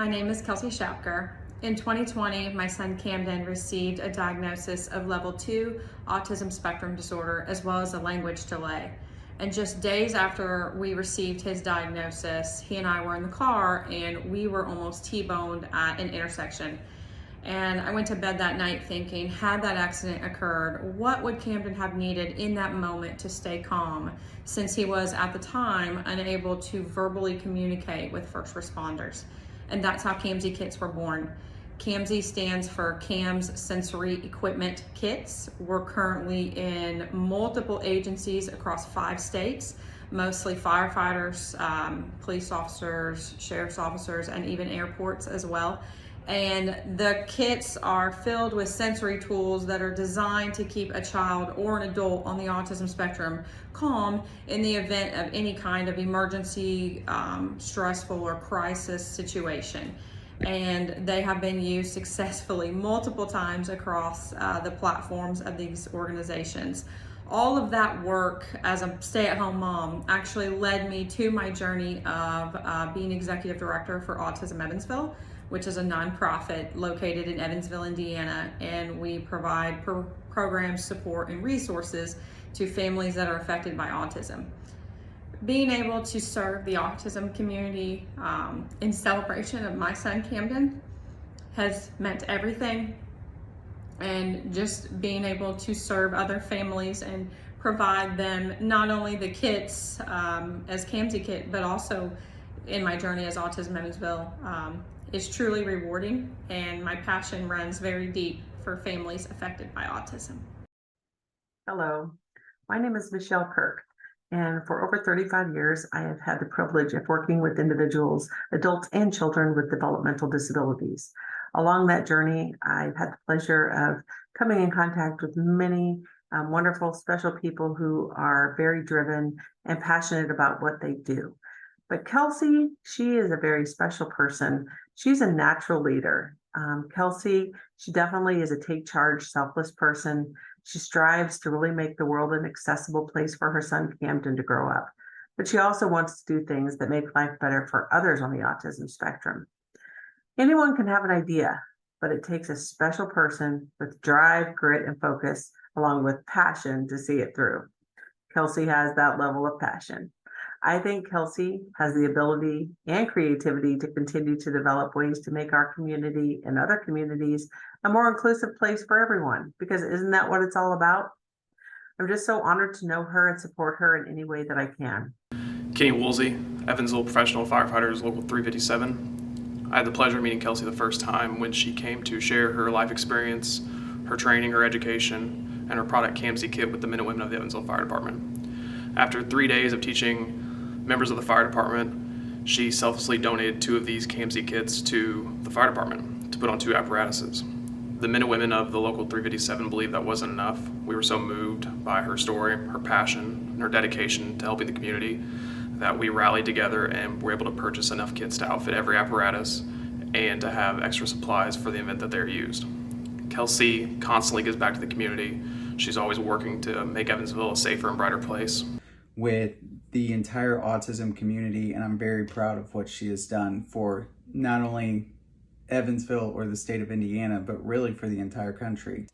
My name is Kelsey Schapker. In 2020, my son Camden received a diagnosis of level 2 autism spectrum disorder as well as a language delay. And just days after we received his diagnosis, he and I were in the car and we were almost T-boned at an intersection. And I went to bed that night thinking, had that accident occurred, what would Camden have needed in that moment to stay calm, since he was at the time unable to verbally communicate with first responders. And that's how CAMSI kits were born. CAMSI stands for CAMS Sensory Equipment Kits. We're currently in multiple agencies across 5 states, mostly firefighters, police officers, sheriff's officers, and even airports as well. And the kits are filled with sensory tools that are designed to keep a child or an adult on the autism spectrum calm in the event of any kind of emergency, stressful or crisis situation. And they have been used successfully multiple times across the platforms of these organizations. All of that work as a stay-at-home mom actually led me to my journey of being executive director for Autism Evansville, which is a nonprofit located in Evansville, Indiana, and we provide programs, support, and resources to families that are affected by autism. Being able to serve the autism community in celebration of my son Camden has meant everything, and just being able to serve other families and provide them not only the kits as CAMSI kit, but also in my journey as Autism Evansville is truly rewarding, and my passion runs very deep for families affected by autism. Hello, my name is Michelle Kirk, and for over 35 years, I have had the privilege of working with individuals, adults, and children with developmental disabilities. Along that journey, I've had the pleasure of coming in contact with many wonderful, special people who are very driven and passionate about what they do. But Kelsey, she is a very special person. She's a natural leader. Kelsey, she definitely is a take charge, selfless person. She strives to really make the world an accessible place for her son Camden to grow up. But she also wants to do things that make life better for others on the autism spectrum. Anyone can have an idea, but it takes a special person with drive, grit, and focus, along with passion to see it through. Kelsey has that level of passion. I think Kelsey has the ability and creativity to continue to develop ways to make our community and other communities a more inclusive place for everyone, because isn't that what it's all about? I'm just so honored to know her and support her in any way that I can. Kenny Woolsey, Evansville Professional Firefighters, Local 357. I had the pleasure of meeting Kelsey the first time when she came to share her life experience, her training, her education, and her product CAMSI kit with the men and women of the Evansville Fire Department. After 3 days of teaching members of the fire department, she selflessly donated 2 of these CAMSI kits to the fire department to put on 2 apparatuses. The men and women of the Local 357 believed that wasn't enough. We were so moved by her story, her passion, and her dedication to helping the community that we rallied together and were able to purchase enough kits to outfit every apparatus and to have extra supplies for the event that they're used. Kelsey constantly gives back to the community. She's always working to make Evansville a safer and brighter place. With the entire autism community, and I'm very proud of what she has done for not only Evansville or the state of Indiana, but really for the entire country.